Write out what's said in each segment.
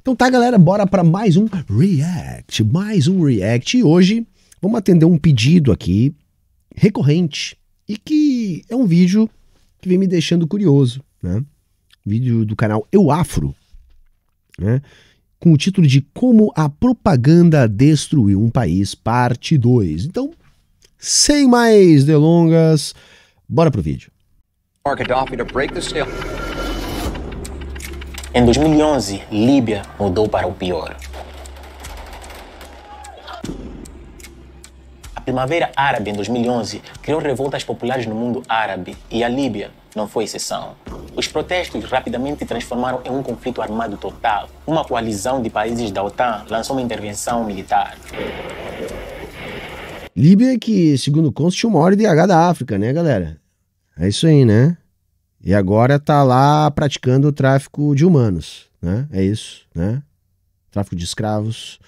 Então tá, galera, bora para mais um React. E hoje vamos atender um pedido aqui recorrente e que é um vídeo que vem me deixando curioso, né? Vídeo do canal Eu Afro, né? Com o título de Como a Propaganda Destruiu um País, parte 2. Então, sem mais delongas, bora pro vídeo. Gaddafi to break the stalemate. Em 2011, Líbia mudou para o pior. A Primavera Árabe em 2011 criou revoltas populares no mundo árabe e a Líbia não foi exceção. Os protestos rapidamente transformaram em um conflito armado total. Uma coalizão de países da OTAN lançou uma intervenção militar. Líbia que, segundo consta, tinha o maior IDH da África, né, galera? É isso aí, né? E agora tá lá praticando o tráfico de humanos, né? É isso, né? Tráfico de escravos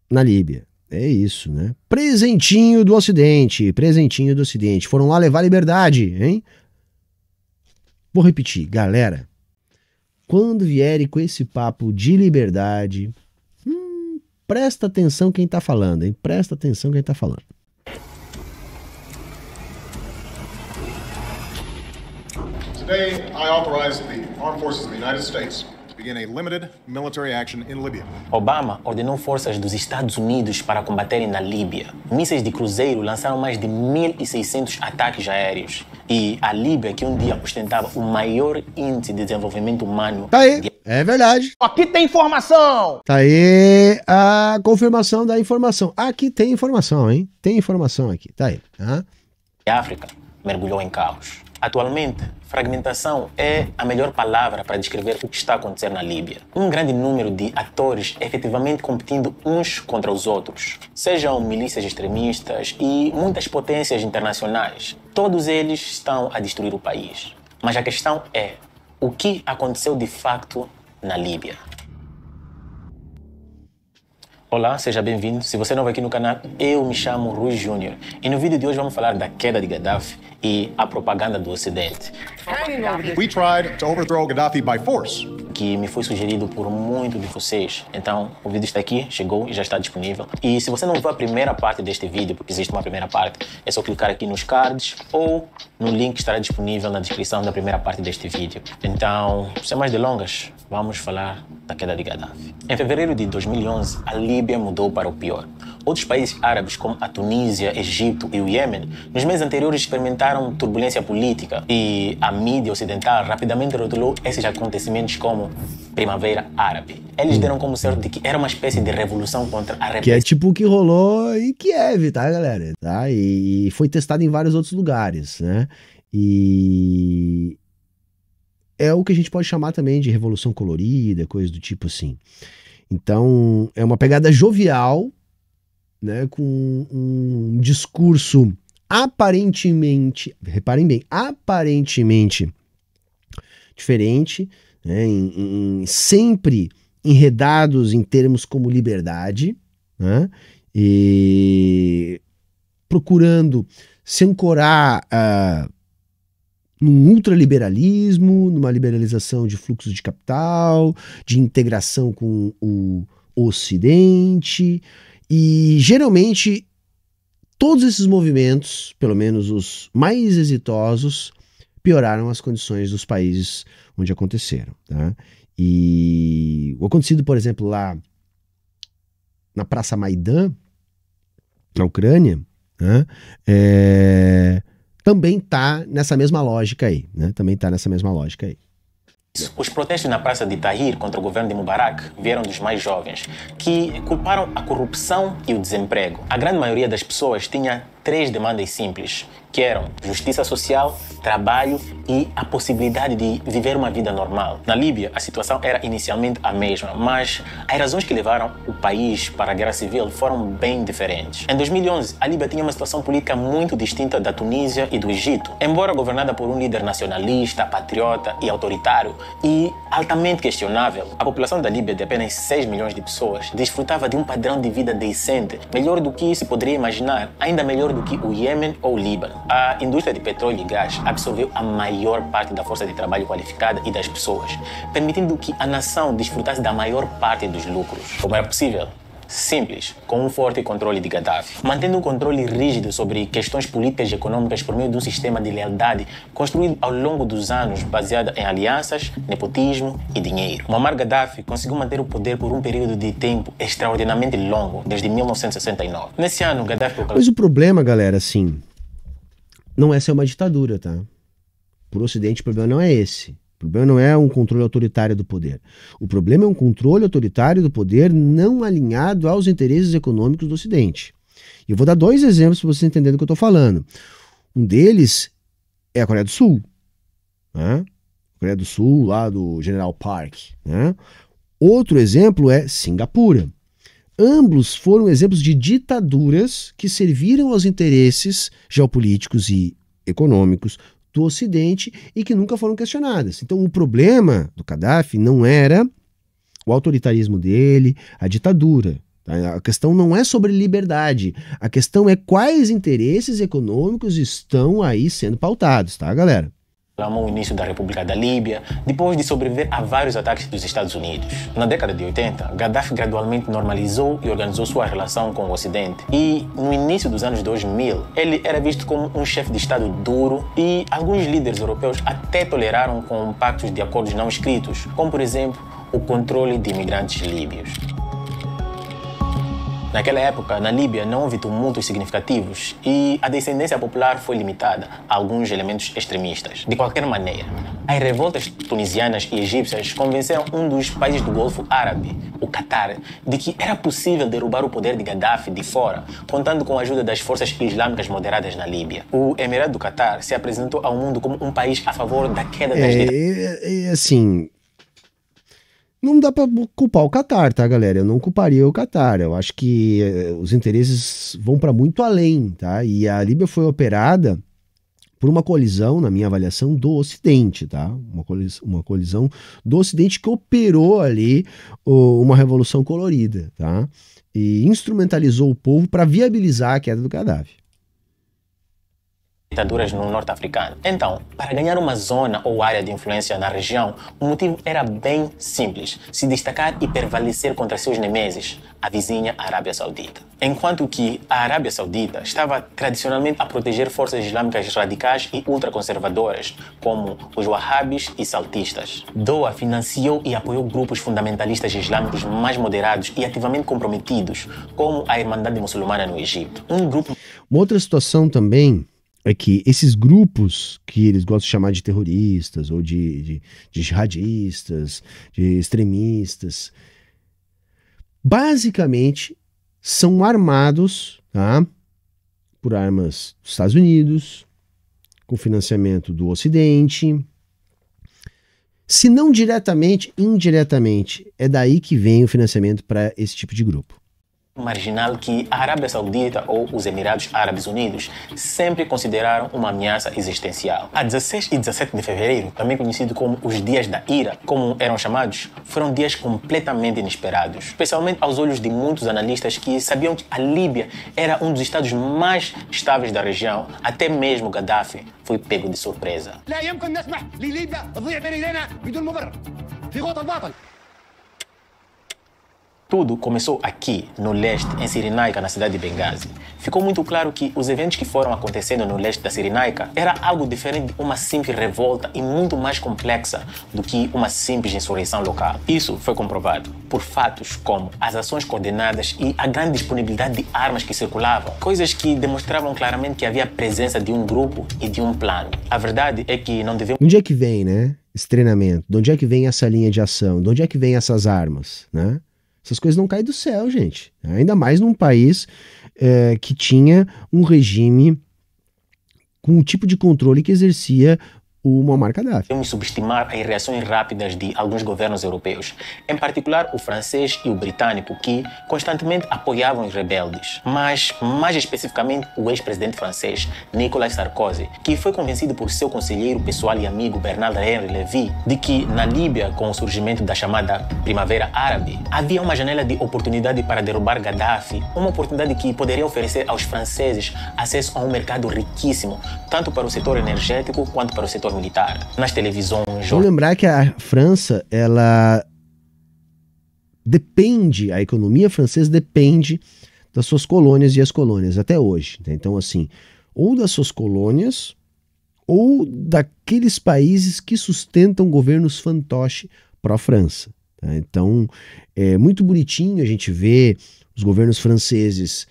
na Líbia. É isso, né? Presentinho do Ocidente, presentinho do Ocidente. Foram lá levar liberdade, hein? Vou repetir, galera. Quando vierem com esse papo de liberdade, presta atenção quem tá falando, hein? Presta atenção quem tá falando. Today, I authorize the Armed Forces of the United States to begin a limited military action in Libya. Obama ordenou forças dos Estados Unidos para combaterem na Líbia. Mísseis de cruzeiro lançaram mais de 1.600 ataques aéreos. E a Líbia, que um dia ostentava o maior índice de desenvolvimento humano... Tá aí, é verdade. Aqui tem informação! Tá aí a confirmação da informação. Aqui tem informação, hein? Tem informação aqui, tá aí. A África mergulhou em caos. Atualmente, fragmentação é a melhor palavra para descrever o que está acontecendo na Líbia. Um grande número de atores efetivamente competindo uns contra os outros. Sejam milícias extremistas e muitas potências internacionais. Todos eles estão a destruir o país. Mas a questão é, o que aconteceu de facto na Líbia? Olá, seja bem-vindo. Se você é novo aqui no canal, eu me chamo Rui Júnior. E no vídeo de hoje vamos falar da queda de Gaddafi e a propaganda do Ocidente. We tried to overthrow Gaddafi by force. Que me foi sugerido por muito de vocês. Então, o vídeo está aqui, chegou e já está disponível. E se você não viu a primeira parte deste vídeo, porque existe uma primeira parte, é só clicar aqui nos cards ou no link que estará disponível na descrição da primeira parte deste vídeo. Então, sem mais delongas, vamos falar da queda de Gaddafi. Em fevereiro de 2011, a Líbia mudou para o pior. Outros países árabes, como a Tunísia, Egito e o Iêmen, nos meses anteriores experimentaram turbulência política e a mídia ocidental rapidamente rotulou esses acontecimentos como Primavera Árabe. Eles deram como certo de que era uma espécie de revolução contra a repressão. Que é tipo o que rolou em Kiev, tá, galera? Tá? E foi testado em vários outros lugares, né? E é o que a gente pode chamar também de revolução colorida, coisa do tipo assim. Então, é uma pegada jovial, né, com um discurso aparentemente, reparem bem, aparentemente diferente, né, sempre enredados em termos como liberdade, né, e procurando se ancorar num ultraliberalismo, numa liberalização de fluxos de capital, de integração com o Ocidente, e geralmente todos esses movimentos, pelo menos os mais exitosos, pioraram as condições dos países onde aconteceram, tá? E o acontecido, por exemplo, lá na Praça Maidan, na Ucrânia, né, também está nessa mesma lógica aí, né? Também está nessa mesma lógica aí. Os protestos na Praça de Tahrir contra o governo de Mubarak vieram dos mais jovens, que culparam a corrupção e o desemprego. A grande maioria das pessoas tinha 3 demandas simples, que eram justiça social, trabalho e a possibilidade de viver uma vida normal. Na Líbia, a situação era inicialmente a mesma, mas as razões que levaram o país para a guerra civil foram bem diferentes. Em 2011, a Líbia tinha uma situação política muito distinta da Tunísia e do Egito. Embora governada por um líder nacionalista, patriota e autoritário e altamente questionável, a população da Líbia, de apenas 6 milhões de pessoas, desfrutava de um padrão de vida decente, melhor do que se poderia imaginar, ainda melhor maior do que o Iêmen ou o Líbano. A indústria de petróleo e gás absorveu a maior parte da força de trabalho qualificada e das pessoas, permitindo que a nação desfrutasse da maior parte dos lucros. Como era possível? Simples, com um forte controle de Gaddafi, mantendo um controle rígido sobre questões políticas e econômicas por meio de um sistema de lealdade construído ao longo dos anos baseado em alianças, nepotismo e dinheiro. Muammar Gaddafi conseguiu manter o poder por um período de tempo extraordinariamente longo, desde 1969. Nesse ano, Gaddafi... Mas o problema, galera, assim, não é ser uma ditadura, tá? Para o Ocidente, o problema não é esse. O problema não é um controle autoritário do poder. O problema é um controle autoritário do poder não alinhado aos interesses econômicos do Ocidente. E eu vou dar 2 exemplos para vocês entenderem do que eu estou falando. Um deles é a Coreia do Sul. Né? A Coreia do Sul, lá do General Park. Né? Outro exemplo é Singapura. Ambos foram exemplos de ditaduras que serviram aos interesses geopolíticos e econômicos do Ocidente e que nunca foram questionadas. Então o problema do Gaddafi não era o autoritarismo dele, a ditadura. Tá? A questão não é sobre liberdade, a questão é quais interesses econômicos estão aí sendo pautados, tá, galera? O início da República da Líbia, depois de sobreviver a vários ataques dos Estados Unidos. Na década de 80, Gaddafi gradualmente normalizou e organizou sua relação com o Ocidente. E, no início dos anos 2000, ele era visto como um chefe de Estado duro e alguns líderes europeus até toleraram com pactos de acordos não escritos, como, por exemplo, o controle de imigrantes líbios. Naquela época, na Líbia, não houve tumultos significativos e a descendência popular foi limitada a alguns elementos extremistas. De qualquer maneira, as revoltas tunisianas e egípcias convenceram um dos países do Golfo Árabe, o Catar, de que era possível derrubar o poder de Gaddafi de fora, contando com a ajuda das forças islâmicas moderadas na Líbia. O Emirado do Catar se apresentou ao mundo como um país a favor da queda das... Assim... Não dá para culpar o Catar, tá, galera? Eu não culparia o Catar. Eu acho que os interesses vão para muito além, tá? E a Líbia foi operada por uma colisão, na minha avaliação, do Ocidente, tá? Uma colisão do Ocidente que operou ali uma revolução colorida, tá? E instrumentalizou o povo para viabilizar a queda do Gaddafi. Ditaduras no norte africano. Então, para ganhar uma zona ou área de influência na região, o motivo era bem simples: se destacar e prevalecer contra seus nemeses, a vizinha Arábia Saudita. Enquanto que a Arábia Saudita estava tradicionalmente a proteger forças islâmicas radicais e ultraconservadoras, como os wahhabis e saltistas. Doha financiou e apoiou grupos fundamentalistas islâmicos mais moderados e ativamente comprometidos, como a Irmandade Muçulmana no Egito. Uma outra situação também é que esses grupos que eles gostam de chamar de terroristas ou de jihadistas, de extremistas, basicamente são armados, tá, por armas dos Estados Unidos, com financiamento do Ocidente. Se não diretamente, indiretamente, é daí que vem o financiamento para esse tipo de grupo. Marginal que a Arábia Saudita ou os Emirados Árabes Unidos sempre consideraram uma ameaça existencial. A 16 e 17 de fevereiro, também conhecido como os Dias da Ira, como eram chamados, foram dias completamente inesperados, especialmente aos olhos de muitos analistas que sabiam que a Líbia era um dos estados mais estáveis da região. Até mesmo Gaddafi foi pego de surpresa. Tudo começou aqui, no leste, em Cirenaica, na cidade de Benghazi. Ficou muito claro que os eventos que foram acontecendo no leste da Cirenaica era algo diferente de uma simples revolta e muito mais complexa do que uma simples insurreição local. Isso foi comprovado por fatos como as ações coordenadas e a grande disponibilidade de armas que circulavam, coisas que demonstravam claramente que havia a presença de um grupo e de um plano. A verdade é que não devemos... De onde é que vem, né, esse treinamento? De onde é que vem essa linha de ação? De onde é que vem essas armas, né? Essas coisas não caem do céu, gente. Ainda mais num país que tinha um regime com um tipo de controle que exercia o Muammar Gaddafi. Devemos subestimar as reações rápidas de alguns governos europeus, em particular o francês e o britânico, que constantemente apoiavam os rebeldes. Mas, mais especificamente, o ex-presidente francês, Nicolas Sarkozy, que foi convencido por seu conselheiro pessoal e amigo Bernard-Henri Lévy de que na Líbia, com o surgimento da chamada Primavera Árabe, havia uma janela de oportunidade para derrubar Gaddafi, uma oportunidade que poderia oferecer aos franceses acesso a um mercado riquíssimo, tanto para o setor energético quanto para o setor militar. Nas televisões... Vamos lembrar que a França, ela depende, a economia francesa depende das suas colônias e ex-colônias até hoje. Então, assim, ou das suas colônias ou daqueles países que sustentam governos fantoche pró-França. Tá? Então, é muito bonitinho a gente ver os governos franceses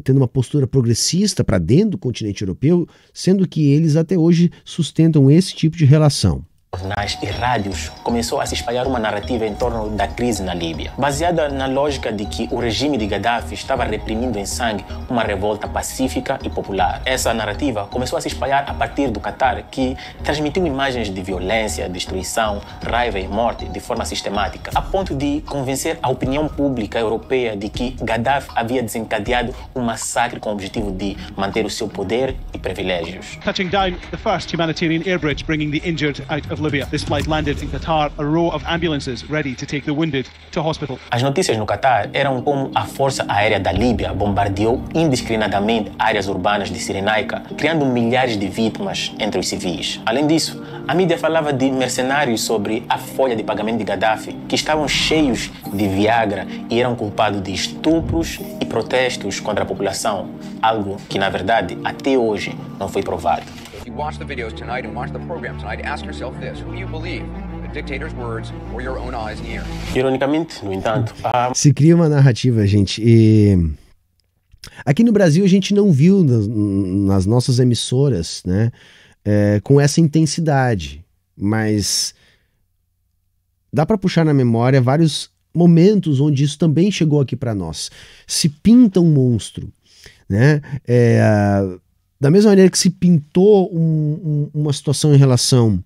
tendo uma postura progressista para dentro do continente europeu, sendo que eles até hoje sustentam esse tipo de relação. Jornais e rádios começou a se espalhar uma narrativa em torno da crise na Líbia, baseada na lógica de que o regime de Gaddafi estava reprimindo em sangue uma revolta pacífica e popular. Essa narrativa começou a se espalhar a partir do Catar, que transmitiu imagens de violência, destruição, raiva e morte de forma sistemática, a ponto de convencer a opinião pública europeia de que Gaddafi havia desencadeado um massacre com o objetivo de manter o seu poder e privilégios. Touching down the first humanitarian air bridge bringing the injured out of Libya. This flight landed in Qatar, a row of ambulances ready to take the wounded to hospital. As notícias no Catar eram como a Força Aérea da Líbia bombardeou indiscriminadamente áreas urbanas de Cirenaica, criando milhares de vítimas entre os civis. Além disso, a mídia falava de mercenários sobre a folha de pagamento de Gaddafi, que estavam cheios de Viagra e eram culpados de estupros e protestos contra a população, algo que, na verdade, até hoje não foi provado. You watch the videos tonight and watch the program tonight, ask yourself this: who do you believe? The dictator's words or your own eyes and ears? Ironicamente, no entanto, se cria uma narrativa, gente, e aqui no Brasil a gente não viu nas nossas emissoras, né, com essa intensidade, mas dá para puxar na memória vários momentos onde isso também chegou aqui para nós. Se pinta um monstro, né? Da mesma maneira que se pintou uma situação em relação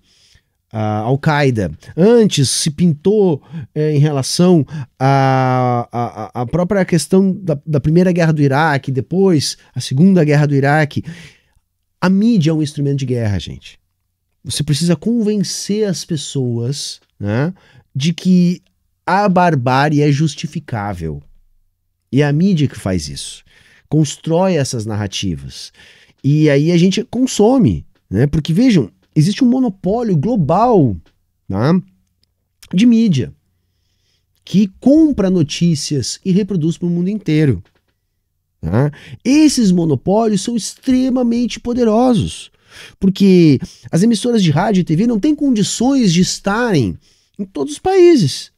à Al-Qaeda, antes se pintou em relação à própria questão da Primeira Guerra do Iraque, depois a Segunda Guerra do Iraque. A mídia é um instrumento de guerra, gente. Você precisa convencer as pessoas, né, de que a barbárie é justificável. E é a mídia que faz isso. Constrói essas narrativas. E aí a gente consome, né? Porque, vejam, existe um monopólio global, tá, de mídia que compra notícias e reproduz para o mundo inteiro. Tá? Esses monopólios são extremamente poderosos, porque as emissoras de rádio e TV não têm condições de estarem em todos os países.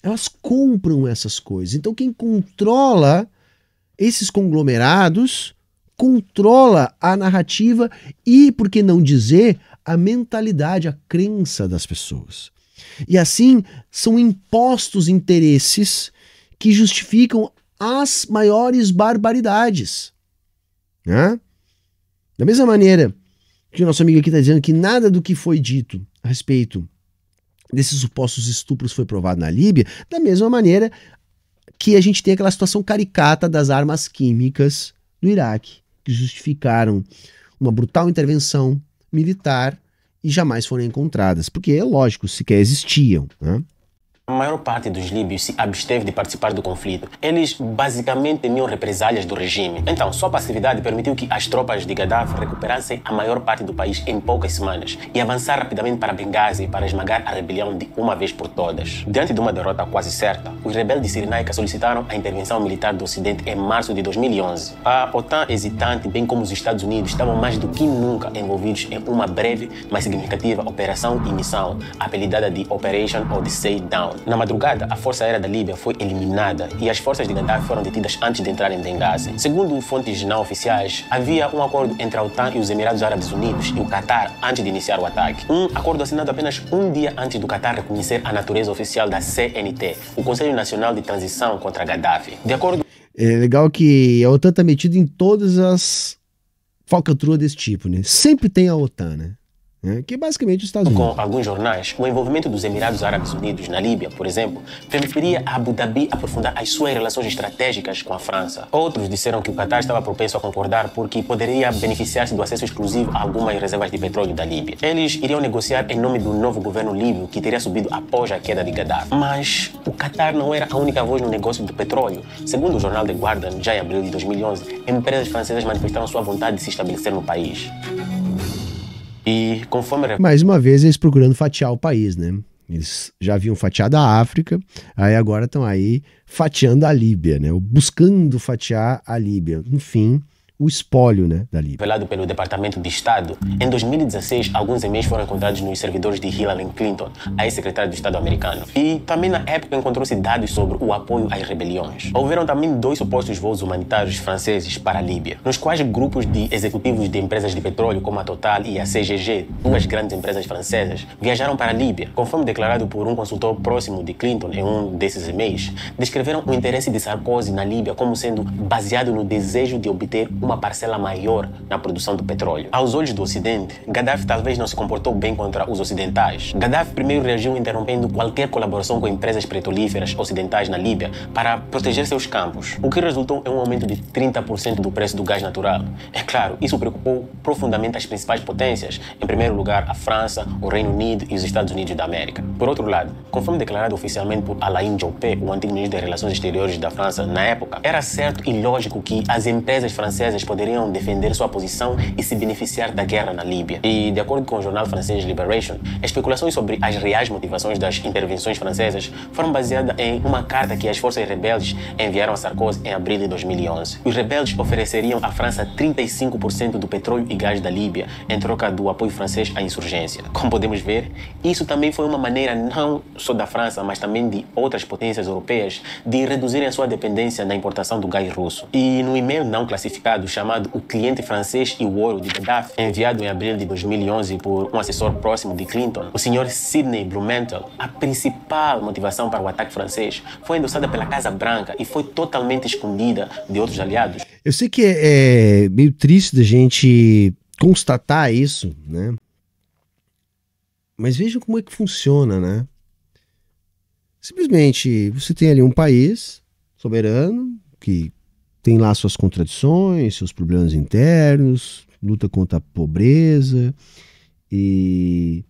Elas compram essas coisas. Então quem controla esses conglomerados controla a narrativa e, por que não dizer, a mentalidade, a crença das pessoas. E assim são impostos interesses que justificam as maiores barbaridades. Né? Da mesma maneira que o nosso amigo aqui está dizendo que nada do que foi dito a respeito desses supostos estupros foi provado na Líbia, da mesma maneira que a gente tem aquela situação caricata das armas químicas do Iraque, que justificaram uma brutal intervenção militar e jamais foram encontradas, porque é lógico, sequer existiam, né? A maior parte dos líbios se absteve de participar do conflito. Eles basicamente temiam represálias do regime. Então, sua passividade permitiu que as tropas de Gaddafi recuperassem a maior parte do país em poucas semanas e avançar rapidamente para Benghazi para esmagar a rebelião de uma vez por todas. Diante de uma derrota quase certa, os rebeldes de Cirenaica solicitaram a intervenção militar do Ocidente em março de 2011. A OTAN hesitante, bem como os Estados Unidos, estavam mais do que nunca envolvidos em uma breve, mas significativa operação e missão, apelidada de Operation Odyssey Down. Na madrugada, a Força Aérea da Líbia foi eliminada e as forças de Gaddafi foram detidas antes de entrar em Benghazi. Segundo fontes não oficiais, havia um acordo entre a OTAN e os Emirados Árabes Unidos e o Catar antes de iniciar o ataque. Um acordo assinado apenas um dia antes do Catar reconhecer a natureza oficial da CNT, o Conselho Nacional de Transição contra Gaddafi. De acordo... É legal que a OTAN está metida em todas as falcatruas desse tipo, né? Sempre tem a OTAN, né? né, que é basicamente os Estados Unidos. Com alguns jornais, o envolvimento dos Emirados Árabes Unidos na Líbia, por exemplo, permitiria a Abu Dhabi aprofundar as suas relações estratégicas com a França. Outros disseram que o Qatar estava propenso a concordar porque poderia beneficiar-se do acesso exclusivo a algumas reservas de petróleo da Líbia. Eles iriam negociar em nome do novo governo líbio que teria subido após a queda de Gaddafi. Mas o Qatar não era a única voz no negócio do petróleo. Segundo o jornal The Guardian, já em abril de 2011, empresas francesas manifestaram sua vontade de se estabelecer no país. E conforme... Mais uma vez eles procurando fatiar o país, né? Eles já haviam fatiado a África, aí agora estão aí fatiando a Líbia, né? Buscando fatiar a Líbia. Enfim, o espólio, né, da Líbia. Revelado pelo Departamento de Estado, em 2016, alguns e-mails foram encontrados nos servidores de Hillary Clinton, a ex-secretária do Estado americano. E também na época encontrou-se dados sobre o apoio às rebeliões. Houveram também 2 supostos voos humanitários franceses para a Líbia, nos quais grupos de executivos de empresas de petróleo como a Total e a CGG, 2 grandes empresas francesas, viajaram para a Líbia. Conforme declarado por um consultor próximo de Clinton em um desses e-mails, descreveram o interesse de Sarkozy na Líbia como sendo baseado no desejo de obter uma parcela maior na produção do petróleo. Aos olhos do Ocidente, Gaddafi talvez não se comportou bem contra os ocidentais. Gaddafi primeiro reagiu interrompendo qualquer colaboração com empresas petrolíferas ocidentais na Líbia para proteger seus campos, o que resultou em um aumento de 30% do preço do gás natural. É claro, isso preocupou profundamente as principais potências, em primeiro lugar a França, o Reino Unido e os Estados Unidos da América. Por outro lado, conforme declarado oficialmente por Alain Juppé, o antigo ministro das Relações Exteriores da França na época, era certo e lógico que as empresas francesas poderiam defender sua posição e se beneficiar da guerra na Líbia. E, de acordo com o jornal francês Liberation, especulações sobre as reais motivações das intervenções francesas foram baseadas em uma carta que as forças rebeldes enviaram a Sarkozy em abril de 2011. Os rebeldes ofereceriam à França 35% do petróleo e gás da Líbia em troca do apoio francês à insurgência. Como podemos ver, isso também foi uma maneira não só da França, mas também de outras potências europeias de reduzirem a sua dependência na importação do gás russo. E no e-mail não classificado chamado O Cliente Francês e o Ouro de Gaddafi, enviado em abril de 2011 por um assessor próximo de Clinton, o Sr. Sidney Blumenthal, a principal motivação para o ataque francês foi endossada pela Casa Branca e foi totalmente escondida de outros aliados. Eu sei que é meio triste da gente constatar isso, né? Mas vejam como é que funciona, né? Simplesmente você tem ali um país soberano que tem lá suas contradições, seus problemas internos, luta contra a pobreza e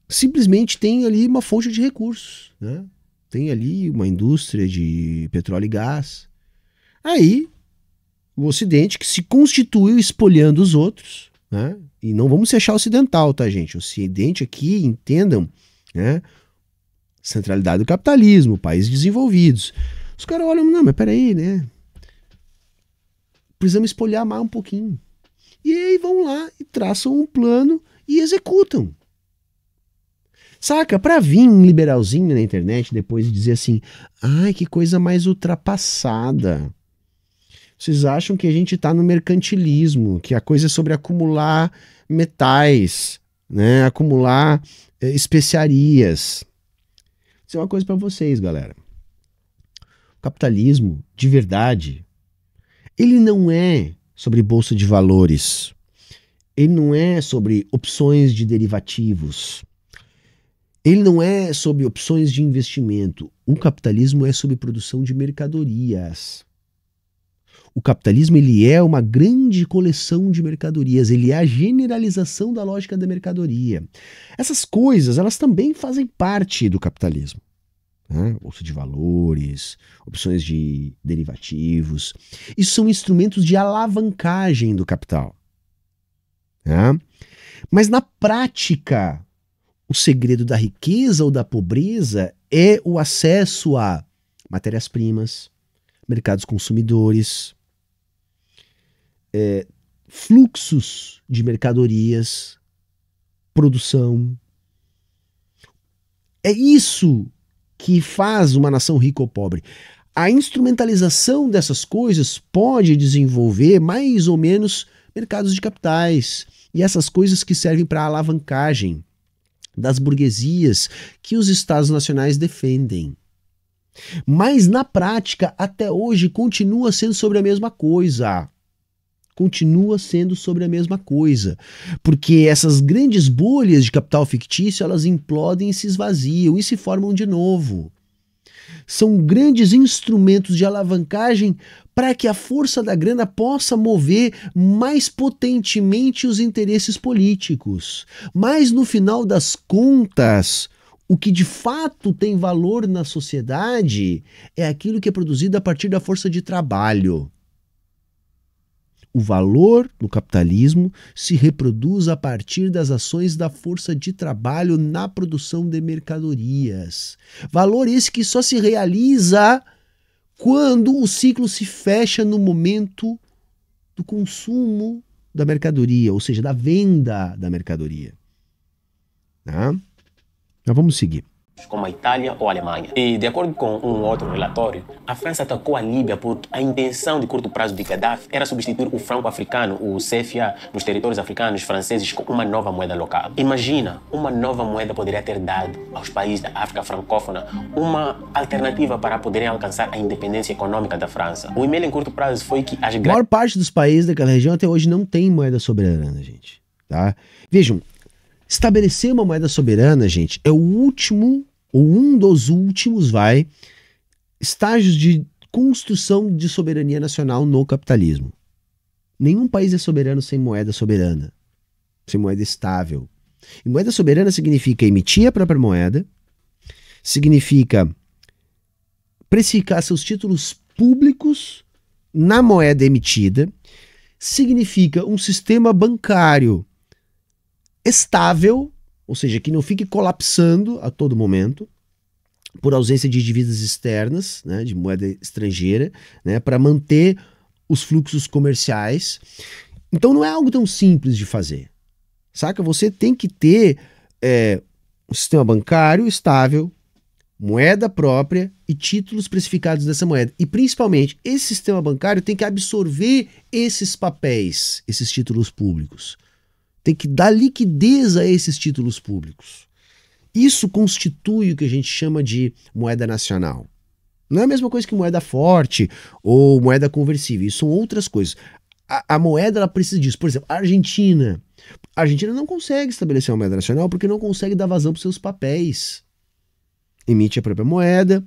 simplesmente tem ali uma fonte de recursos, né? Tem ali uma indústria de petróleo e gás. Aí o Ocidente, que se constituiu espoliando os outros, né? E não vamos se achar ocidental, tá, gente? O Ocidente aqui, entendam, né? Centralidade do capitalismo, países desenvolvidos. Os caras olham, não, mas peraí, né? Precisamos espoliar mais um pouquinho. E aí vão lá e traçam um plano e executam. Saca? Pra vir um liberalzinho na internet depois e dizer assim, ai, que coisa mais ultrapassada. Vocês acham que a gente tá no mercantilismo, que a coisa é sobre acumular metais, né? Acumular especiarias. Vou dizer uma coisa pra vocês, galera. O capitalismo, de verdade, ele não é sobre bolsa de valores. Ele não é sobre opções de derivativos. Ele não é sobre opções de investimento. O capitalismo é sobre produção de mercadorias. O capitalismo, ele é uma grande coleção de mercadorias. Ele é a generalização da lógica da mercadoria. Essas coisas, elas também fazem parte do capitalismo. Bolsa de valores, opções de derivativos. Isso são instrumentos de alavancagem do capital. Mas na prática, o segredo da riqueza ou da pobreza é o acesso a matérias-primas, mercados consumidores, fluxos de mercadorias, produção. É isso que faz uma nação rica ou pobre. A instrumentalização dessas coisas pode desenvolver mais ou menos mercados de capitais e essas coisas que servem para a alavancagem das burguesias que os estados nacionais defendem. Mas na prática, até hoje, continua sendo sobre a mesma coisa. continua sendo sobre a mesma coisa. Porque essas grandes bolhas de capital fictício, elas implodem e se esvaziam e se formam de novo. São grandes instrumentos de alavancagem para que a força da grana possa mover mais potentemente os interesses políticos. Mas no final das contas, o que de fato tem valor na sociedade é aquilo que é produzido a partir da força de trabalho. O valor no capitalismo se reproduz a partir das ações da força de trabalho na produção de mercadorias. Valor esse que só se realiza quando o ciclo se fecha no momento do consumo da mercadoria, ou seja, da venda da mercadoria. Tá? Então vamos seguir. Como a Itália ou a Alemanha. E, de acordo com um outro relatório, a França atacou a Líbia porque a intenção de curto prazo de Gaddafi era substituir o franco africano, o CFA, nos territórios africanos franceses com uma nova moeda local. Imagina, uma nova moeda poderia ter dado aos países da África francófona uma alternativa para poderem alcançar a independência econômica da França. O e-mail em curto prazo foi que as A maior parte dos países daquela região até hoje não tem moeda soberana, gente. Tá? Vejam, estabelecer uma moeda soberana, gente, é o último, ou um dos últimos, estágios de construção de soberania nacional no capitalismo. Nenhum país é soberano sem moeda soberana, sem moeda estável. E moeda soberana significa emitir a própria moeda, significa precificar seus títulos públicos na moeda emitida, significa um sistema bancário estável, ou seja, que não fique colapsando a todo momento, por ausência de dívidas externas, né, de moeda estrangeira, né, para manter os fluxos comerciais. Então não é algo tão simples de fazer, saca? Você tem que ter um sistema bancário estável, moeda própria e títulos precificados dessa moeda. E principalmente, esse sistema bancário tem que absorver esses papéis, esses títulos públicos. Tem que dar liquidez a esses títulos públicos. Isso constitui o que a gente chama de moeda nacional. Não é a mesma coisa que moeda forte ou moeda conversível. Isso são outras coisas. A moeda, ela precisa disso. Por exemplo, a Argentina. A Argentina não consegue estabelecer uma moeda nacional porque não consegue dar vazão para os seus papéis. Emite a própria moeda,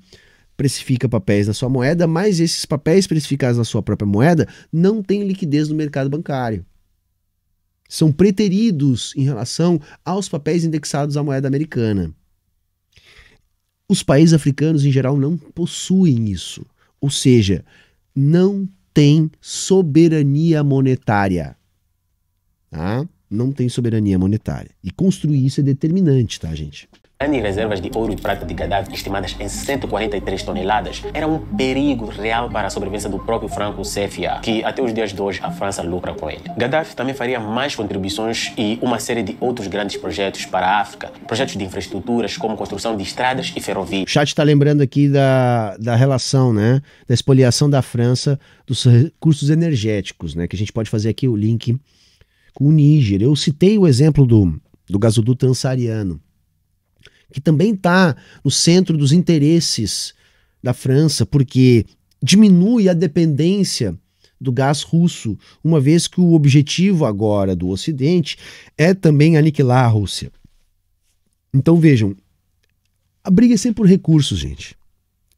precifica papéis na sua moeda, mas esses papéis precificados na sua própria moeda não têm liquidez no mercado bancário. São preteridos em relação aos papéis indexados à moeda americana. Os países africanos, em geral, não possuem isso. Ou seja, não tem soberania monetária. Tá? Não tem soberania monetária. E construir isso é determinante, tá, gente? Grandes reservas de ouro e prata de Gaddafi, estimadas em 143 toneladas, eram um perigo real para a sobrevivência do próprio franco CFA, que até os dias de hoje a França lucra com ele. Gaddafi também faria mais contribuições e uma série de outros grandes projetos para a África, projetos de infraestruturas como construção de estradas e ferrovias. O chat está lembrando aqui da relação, né, da expoliação da França dos recursos energéticos, né, que a gente pode fazer aqui o link com o Níger. Eu citei o exemplo do gasoduto transsaariano, que também está no centro dos interesses da França, porque diminui a dependência do gás russo, uma vez que o objetivo agora do Ocidente é também aniquilar a Rússia. Então vejam, a briga é sempre por recursos, gente.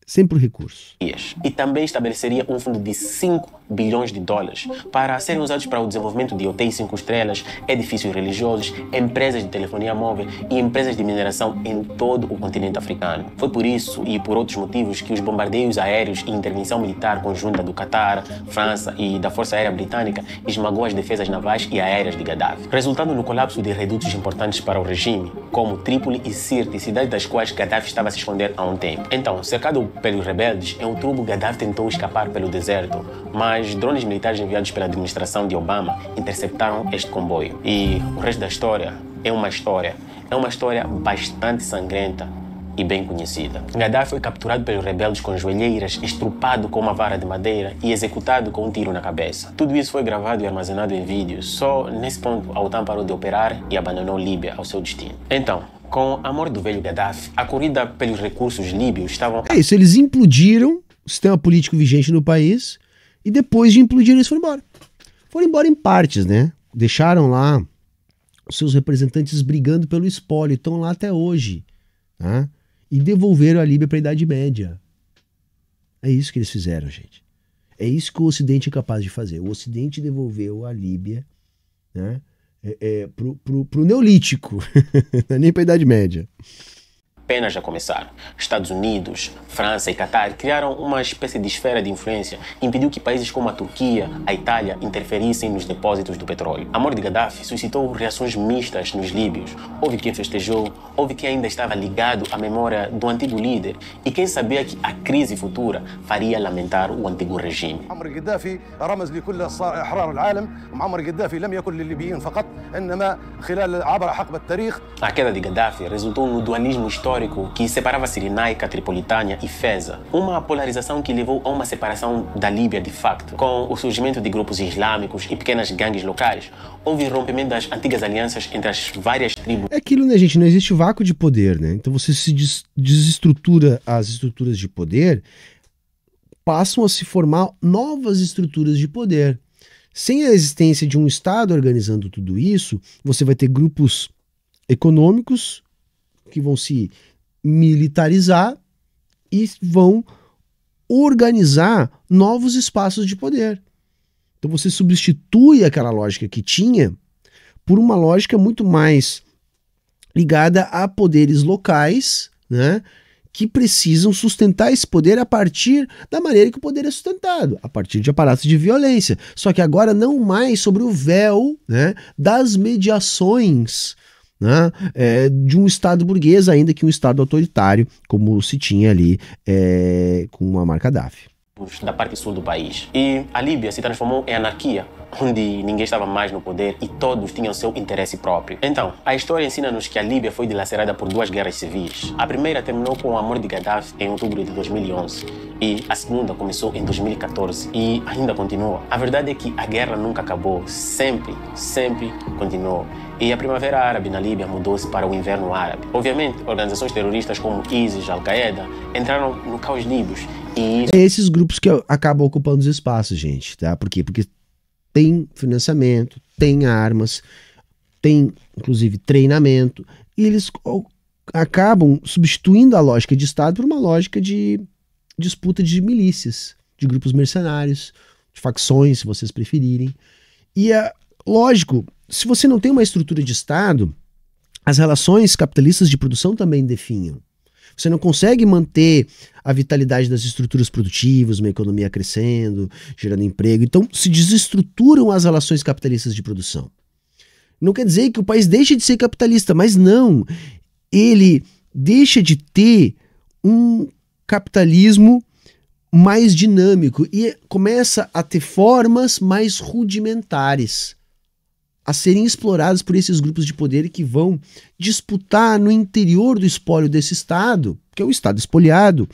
Sempre por recursos. E também estabeleceria um fundo de 5 bilhões de dólares para serem usados para o desenvolvimento de hotéis 5 estrelas, edifícios religiosos, empresas de telefonia móvel e empresas de mineração em todo o continente africano. Foi por isso e por outros motivos que os bombardeios aéreos e intervenção militar conjunta do Catar, França e da Força Aérea Britânica esmagou as defesas navais e aéreas de Gaddafi, resultando no colapso de redutos importantes para o regime, como Trípoli e Sirte, cidades das quais Gaddafi estava a se esconder há um tempo. Então, cercado pelos rebeldes, em outubro Gaddafi tentou escapar pelo deserto, mas drones militares enviados pela administração de Obama interceptaram este comboio. E o resto da história é uma história bastante sangrenta e bem conhecida. Gaddafi foi capturado pelos rebeldes com joelheiras, estrupado com uma vara de madeira e executado com um tiro na cabeça. Tudo isso foi gravado e armazenado em vídeos. Só nesse ponto a OTAN parou de operar e abandonou Líbia ao seu destino. Então, com a morte do velho Gaddafi, a corrida pelos recursos líbios estavam... É isso, eles implodiram o sistema político vigente no país e depois de implodir eles foram embora. foram embora em partes, né? Deixaram lá os seus representantes brigando pelo espólio, estão lá até hoje, tá? E devolveram a Líbia para a Idade Média. É isso que eles fizeram, gente. É isso que o Ocidente é capaz de fazer. O Ocidente devolveu a Líbia, né, pro Neolítico, nem para a Idade Média. Apenas já começaram. Estados Unidos, França e Catar criaram uma espécie de esfera de influência e impediu que países como a Turquia, a Itália interferissem nos depósitos do petróleo. A morte de Gaddafi suscitou reações mistas nos líbios. Houve quem festejou, houve quem ainda estava ligado à memória do antigo líder e quem sabia que a crise futura faria lamentar o antigo regime. معمر القذافي رمز لكل أحرار العالم. معمر القذافي لم يكن للليبيين فقط إنما خلال عبر حقبة التاريخ. A queda de Gaddafi resultou no dualismo histórico que separava Cirenaica, Tripolitânia e Feza. Uma polarização que levou a uma separação da Líbia de facto. Com o surgimento de grupos islâmicos e pequenas gangues locais, houve rompimento das antigas alianças entre as várias tribos. É aquilo, né, gente? Não existe vácuo de poder, né? Então você se desestrutura as estruturas de poder, passam a se formar novas estruturas de poder. Sem a existência de um Estado organizando tudo isso, você vai ter grupos econômicos que vão se militarizar e vão organizar novos espaços de poder. Então você substitui aquela lógica que tinha por uma lógica muito mais ligada a poderes locais, né, que precisam sustentar esse poder a partir da maneira que o poder é sustentado, a partir de aparatos de violência. Só que agora não mais sobre o véu, né, das mediações, né, de um Estado burguês, ainda que um Estado autoritário, como se tinha ali com Muammar Gaddafi. Da parte sul do país. E a Líbia se transformou em anarquia, onde ninguém estava mais no poder e todos tinham seu interesse próprio. Então, a história ensina-nos que a Líbia foi dilacerada por duas guerras civis. A primeira terminou com a morte de Gaddafi em outubro de 2011 e a segunda começou em 2014 e ainda continua. A verdade é que a guerra nunca acabou, sempre continuou. E a Primavera Árabe na Líbia mudou-se para o Inverno Árabe. Obviamente, organizações terroristas como ISIS, Al-Qaeda entraram no caos líbios e isso... É esses grupos que acabam ocupando os espaços, gente, tá? Por quê? Porque tem financiamento, tem armas, tem, inclusive, treinamento, e eles acabam substituindo a lógica de Estado por uma lógica de disputa de milícias, de grupos mercenários, de facções, se vocês preferirem. E é lógico, se você não tem uma estrutura de Estado, as relações capitalistas de produção também definham. Você não consegue manter a vitalidade das estruturas produtivas, uma economia crescendo, gerando emprego. Então se desestruturam as relações capitalistas de produção. Não quer dizer que o país deixe de ser capitalista, mas não. Ele deixa de ter um capitalismo mais dinâmico e começa a ter formas mais rudimentares a serem exploradas por esses grupos de poder que vão disputar no interior do espólio desse Estado, que é o Estado espoliado,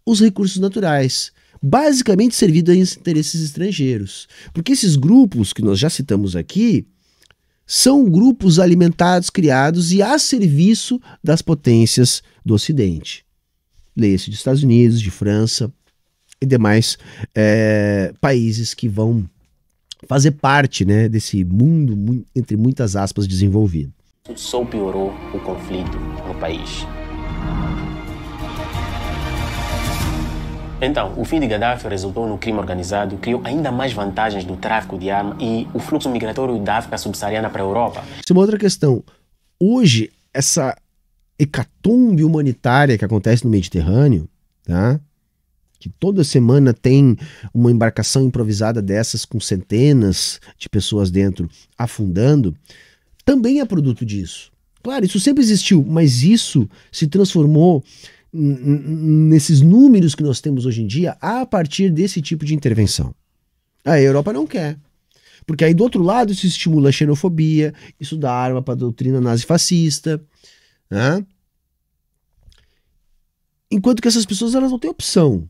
os recursos naturais, basicamente servindo a interesses estrangeiros. Porque esses grupos que nós já citamos aqui são grupos alimentados, criados e a serviço das potências do Ocidente. Leia-se de Estados Unidos, de França e demais países que vão fazer parte, né, desse mundo, entre muitas aspas, desenvolvido. Só piorou o conflito no país. Então, o fim de Gaddafi resultou no crime organizado, criou ainda mais vantagens do tráfico de armas e o fluxo migratório da África subsaariana para a Europa. Isso é uma outra questão. Hoje, essa hecatombe humanitária que acontece no Mediterrâneo, tá? Que toda semana tem uma embarcação improvisada dessas com centenas de pessoas dentro afundando, também é produto disso. Claro, isso sempre existiu, mas isso se transformou nesses números que nós temos hoje em dia a partir desse tipo de intervenção. A Europa não quer. Porque aí do outro lado isso estimula a xenofobia, isso dá arma para a doutrina nazifascista, né? Enquanto que essas pessoas elas não têm opção.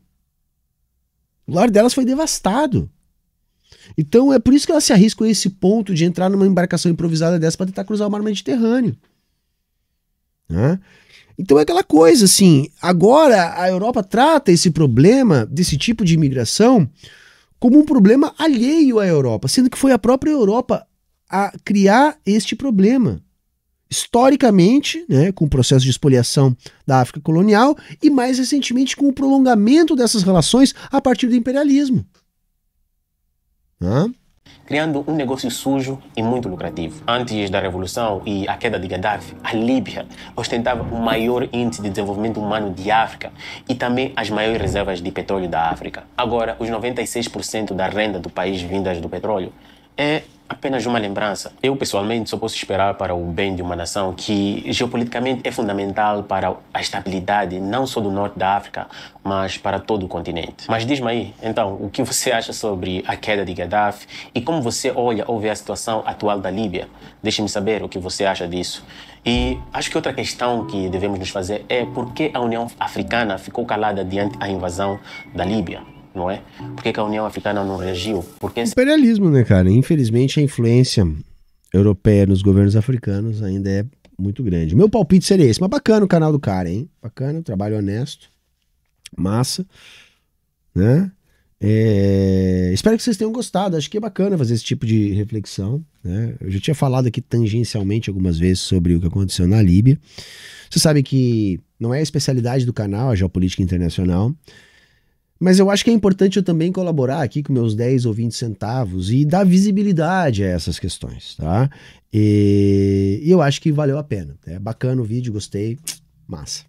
O lar delas foi devastado. Então é por isso que elas se arriscam a esse ponto de entrar numa embarcação improvisada dessa para tentar cruzar o mar Mediterrâneo. Né? Então é aquela coisa assim, agora a Europa trata esse problema desse tipo de imigração como um problema alheio à Europa, sendo que foi a própria Europa a criar este problema. Historicamente, né, com o processo de expoliação da África colonial e mais recentemente com o prolongamento dessas relações a partir do imperialismo. Criando um negócio sujo e muito lucrativo. Antes da Revolução e a queda de Gaddafi, a Líbia ostentava o maior índice de desenvolvimento humano de África e também as maiores reservas de petróleo da África. Agora, os 96% da renda do país vindas do petróleo é apenas uma lembrança. Eu, pessoalmente, só posso esperar para o bem de uma nação que, geopoliticamente, é fundamental para a estabilidade não só do norte da África, mas para todo o continente. Mas diz-me aí, então, o que você acha sobre a queda de Gaddafi e como você olha ou vê a situação atual da Líbia? Deixe-me saber o que você acha disso. E acho que outra questão que devemos nos fazer é por que a União Africana ficou calada diante da invasão da Líbia? Não é? Por que a União Africana não reagiu? Porque... Imperialismo, né, cara? Infelizmente, a influência europeia nos governos africanos ainda é muito grande. Meu palpite seria esse, mas bacana o canal do cara, hein? Bacana, trabalho honesto, massa, né? Espero que vocês tenham gostado. Acho que é bacana fazer esse tipo de reflexão, né? Eu já tinha falado aqui tangencialmente algumas vezes sobre o que aconteceu na Líbia. Você sabe que não é a especialidade do canal, a geopolítica internacional. Mas eu acho que é importante eu também colaborar aqui com meus 10 ou 20 centavos e dar visibilidade a essas questões, tá? E eu acho que valeu a pena. É bacana o vídeo, gostei, massa.